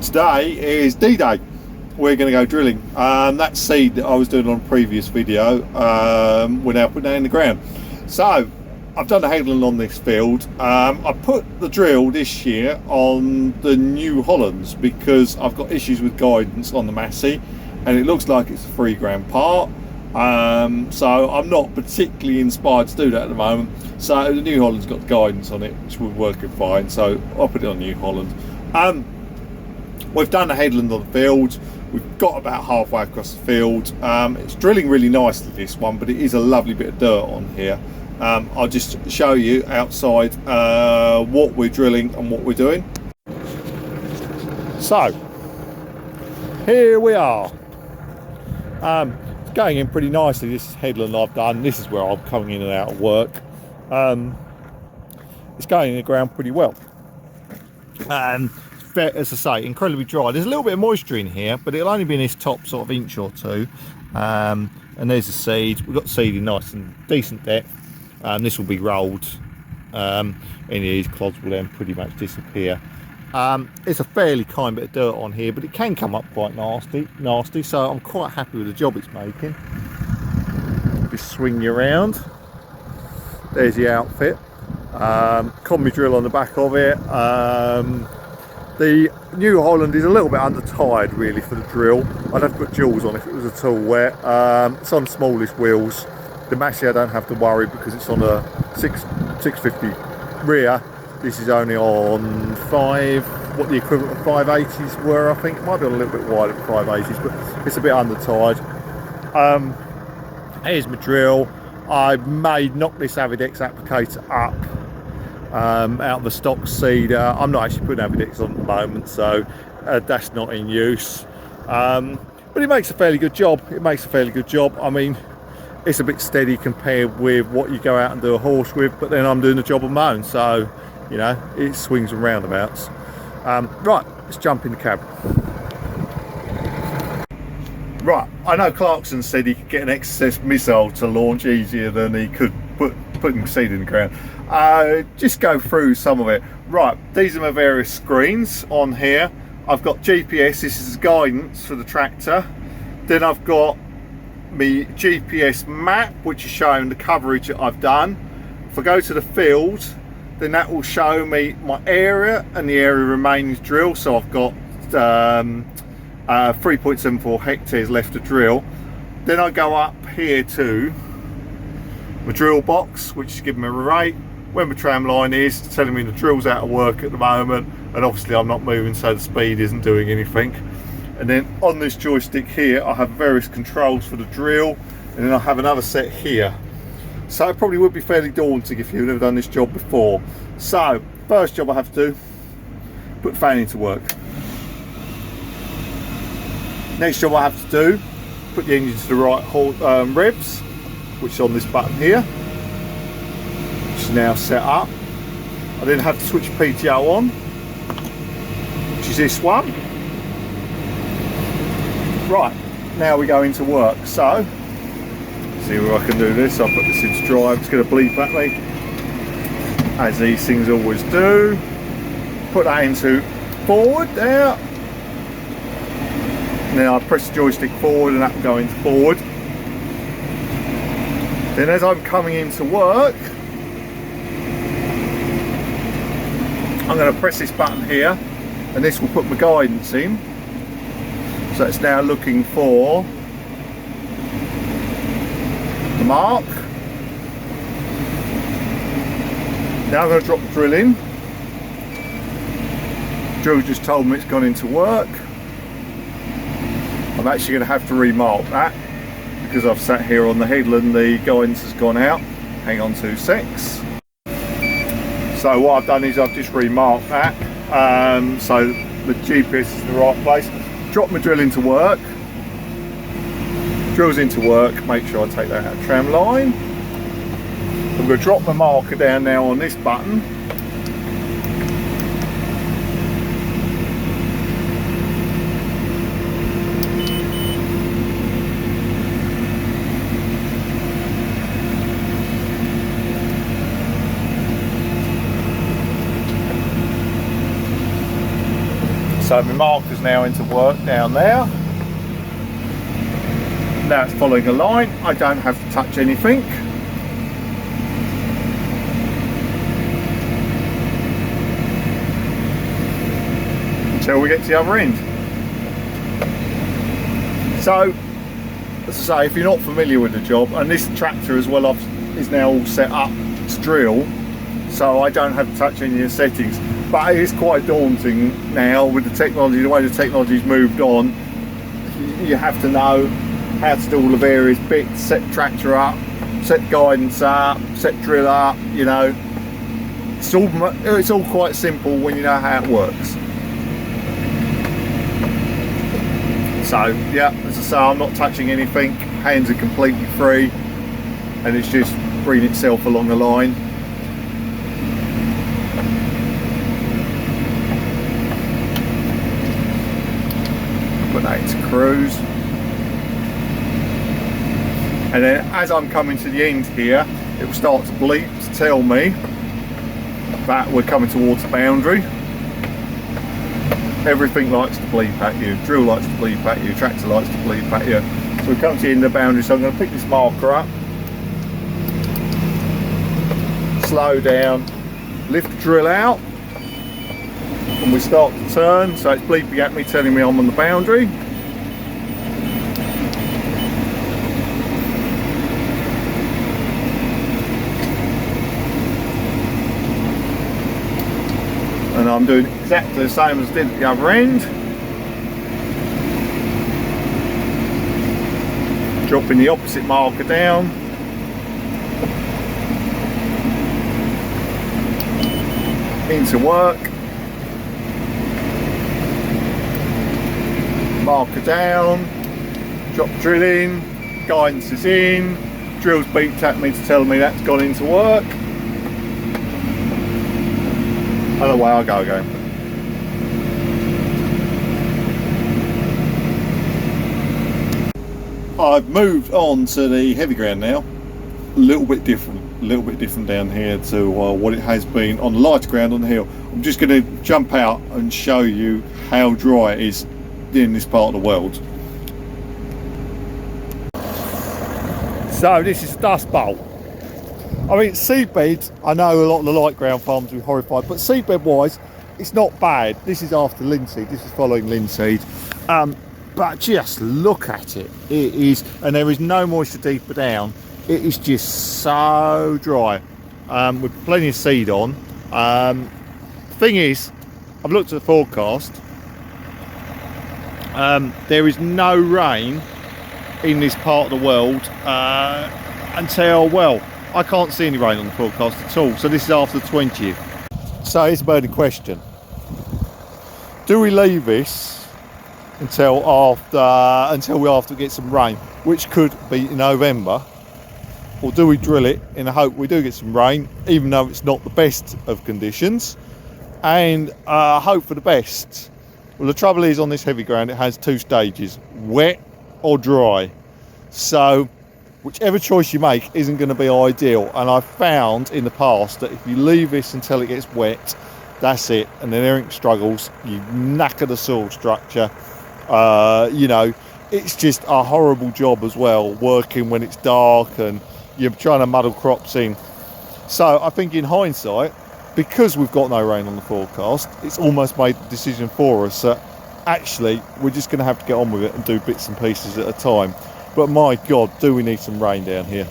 Today is D-Day. We're going to go drilling. That seed that I was doing on a previous video, we're now putting that in the ground. So I've done the headland on this field. I put the drill this year on the new Hollands because I've got issues with guidance on the Massey, and it looks like it's a 3 gram part. So I'm not particularly inspired to do that at the moment. So the New Holland's got guidance on it, which will work fine. So I'll put it on New Holland. We've done the headland on the field. We've got about halfway across the field. It's drilling really nicely, this one, but it is a lovely bit of dirt on here. I'll just show you outside what we're drilling and what we're doing. So here we are. It's going in pretty nicely. This is headland I've done. This is where I'm coming in and out of work. It's going in the ground pretty well. As I say, incredibly dry. There's a little bit of moisture in here, but it'll only be in this top sort of inch or two. And there's the seed. We've got the seed in nice and decent depth. This will be rolled. Any of these clods will then pretty much disappear. It's a fairly kind bit of dirt on here, but it can come up quite nasty. So I'm quite happy with the job it's making. Just swing you around. There's the outfit. Combi drill on the back of it. The New Holland is a little bit undertired really for the drill. I'd have to put jewels on if it was at all wet. It's on smallest wheels. The Massey I don't have to worry because it's on a 650 rear. This is only on 5, what the equivalent of 580s were, I think. It might be on a little bit wider than 580s, but it's a bit undertired. Here's my drill. I may knock this Avidex applicator up out of the stock seeder. I'm not actually putting Avidex on at the moment, so that's not in use. But it makes a fairly good job. I mean, it's a bit steady compared with what you go out and do a horse with, but then I'm doing the job of my own, so you know, it swings and roundabouts. Right, let's jump in the cab. Right, I know Clarkson said he could get an excess missile to launch easier than he could putting seed in the ground. Just go through some of it. Right, these are my various screens on here. I've got GPS, this is guidance for the tractor. Then I've got my GPS map, which is showing the coverage that I've done. If I go to the field, then that will show me my area and the area remains drill. So I've got 3.74 hectares left to drill. Then I go up here to my drill box, which is giving me a rate, where my tram line is, telling me the drill's out of work at the moment, and obviously I'm not moving, so the speed isn't doing anything. And then on this joystick here I have various controls for the drill, and then I have another set here. So it probably would be fairly daunting if you've never done this job before. So first job I have to do, put the fan into work. Next job I have to do, put the engine to the right revs, which is on this button here, which is now set up. I then have to switch PTO on, which is this one. Right, now we go into work. So, see where I can do this. I'll put this into drive. It's going to bleep at me, as these things always do. Put that into forward there. Now I press the joystick forward and that will go into forward. Then as I'm coming into work, I'm going to press this button here, and this will put my guidance in. So it's now looking for the mark. Now I'm going to drop the drill in. Drill just told me it's gone into work. I'm actually going to have to remark that because I've sat here on the headland, the guidance has gone out. Hang on 2 secs. So what I've done is I've just remarked that, so the GPS is in the right place. Drop my drill into work. Drill's into work, make sure I take that out of tram line. I'm going to drop my marker down now on this button. So my marker's now into work down there. Now it's following a line. I don't have to touch anything. Until we get to the other end. So, as I say, if you're not familiar with the job, and this tractor as well is now all set up to drill, so I don't have to touch any of the settings. But it is quite daunting now with the technology, the way the technology's moved on. You have to know how to do all the various bits, set tractor up, set guidance up, set drill up, you know. It's all quite simple when you know how it works. So yeah, as I say, I'm not touching anything, hands are completely free, and it's just bringing itself along the line. Put that into cruise. And then as I'm coming to the end here, it will start to bleep to tell me that we're coming towards the boundary. Everything likes to bleep at you, drill likes to bleep at you, tractor likes to bleep at you. So we come to the end of the boundary, so I'm going to pick this marker up, slow down, lift the drill out, and we start to turn, so it's bleeping at me, telling me I'm on the boundary. And I'm doing exactly the same as I did at the other end. Dropping the opposite marker down. Into work. Marker down. Drop drill in. Guidance is in. Drill's beeped at me to tell me that's gone into work. Other way I'll go again. I've moved on to the heavy ground now. A little bit different down here to what it has been on the lighter ground on the hill. I'm just going to jump out and show you how dry it is in this part of the world. So this is Dustbowl. I mean, seedbed, I know a lot of the light ground farms will be horrified, but seedbed wise, it's not bad. This is after linseed, this is following linseed. But just look at it. It is, and there is no moisture deeper down. It is just so dry, with plenty of seed on. Thing is, I've looked at the forecast. There is no rain in this part of the world until, well, I can't see any rain on the forecast at all, so this is after the 20th. So here's a burning question. Do we leave this until we after get some rain, which could be in November, or do we drill it in the hope we do get some rain, even though it's not the best of conditions, and hope for the best? Well, the trouble is on this heavy ground it has two stages, wet or dry. So whichever choice you make isn't going to be ideal, and I've found in the past that if you leave this until it gets wet, that's it, and then everything struggles, you knacker the soil structure. You know, it's just a horrible job as well, working when it's dark and you're trying to muddle crops in. So I think in hindsight, because we've got no rain on the forecast, it's almost made the decision for us that actually we're just going to have to get on with it and do bits and pieces at a time. But my God, do we need some rain down here.